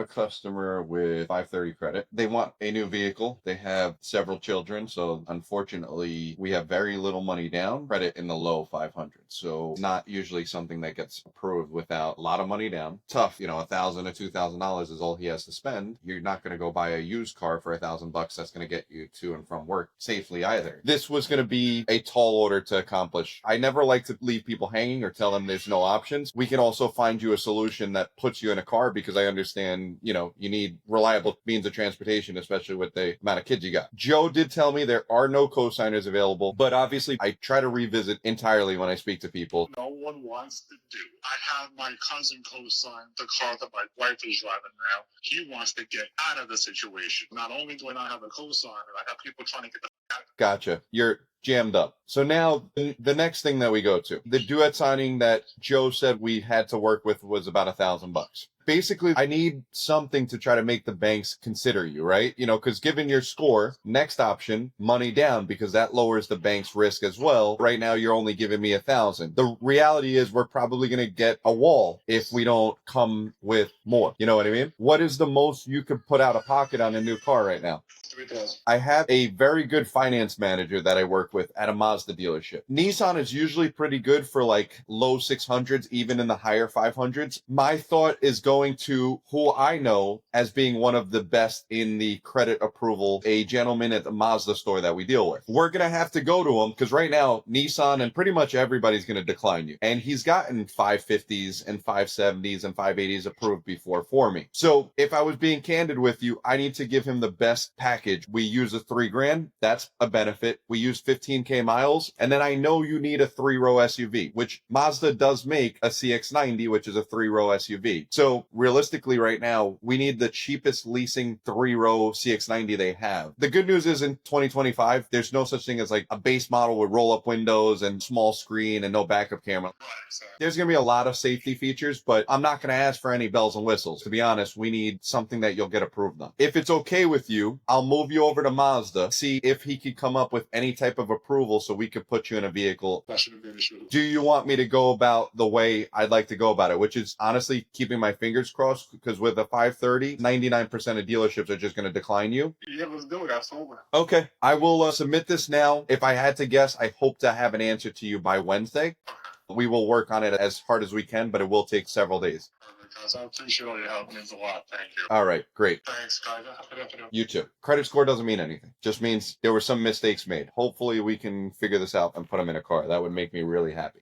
customer with 530 credit. They want a new vehicle. They have several children. So unfortunately, we have very little money down, credit in the low 500. So not usually something that gets approved without a lot of money down. Tough, $1,000 or $2,000 is all he has to spend. You're not going to go buy a used car for $1,000 that's going to get you to and from work safely either. This was going to be a tall order to accomplish. I never like to leave people hanging or tell them there's no options. We can also find you a solution that puts you in a car because I understand, you need reliable means of transportation, especially with the amount of kids you got. Joe did tell me there are no co-signers available, but obviously I try to revisit entirely when I speak to people. No one wants to do. I have my cousin co-sign the car that my wife is driving now. He wants to get out of the situation. Not only do I not have a co-signer, I have people trying to get the out. Gotcha. You're jammed up. So now the next thing that we go to, the duet signing that Joe said we had to work with was about $1,000. Basically, I need something to try to make the banks consider you, right? Because given your score, next option, money down, because that lowers the bank's risk as well. Right now, you're only giving me 1,000. The reality is we're probably going to get a wall if we don't come with more. You know what I mean? What is the most you could put out of pocket on a new car right now? I have a very good finance manager that I work with at a Mazda dealership. Nissan is usually pretty good for like low 600s, even in the higher 500s. My thought is going to who I know as being one of the best in the credit approval, a gentleman at the Mazda store that we deal with. We're going to have to go to him because right now Nissan and pretty much everybody's going to decline you. And he's gotten 550s and 570s and 580s approved before for me. So if I was being candid with you, I need to give him the best package. We use a $3,000. That's a benefit. We use 15K miles. And then I know you need a 3-row SUV, which Mazda does make a CX-90, which is a 3-row SUV. So realistically right now, we need the cheapest leasing 3-row CX-90 they have. The good news is in 2025, there's no such thing as like a base model with roll-up windows and small screen and no backup camera. There's going to be a lot of safety features, but I'm not going to ask for any bells and whistles. To be honest, we need something that you'll get approved on. If it's okay with you, I'll move you over to Mazda, see if he could come up with any type of approval so we could put you in a vehicle. That shouldn't be an issue. Do you want me to go about the way I'd like to go about it, which is honestly keeping my fingers crossed, because with a 530, 99% of dealerships are just going to decline you. Yeah, let's do it. Absolutely. Okay. I will submit this now. If I had to guess, I hope to have an answer to you by Wednesday. We will work on it as hard as we can, but it will take several days. Guys, I appreciate all your help. It means a lot. Thank you. All right, great. Thanks, guys. Have a good afternoon. You too. Credit score doesn't mean anything. Just means there were some mistakes made. Hopefully we can figure this out and put them in a car. That would make me really happy.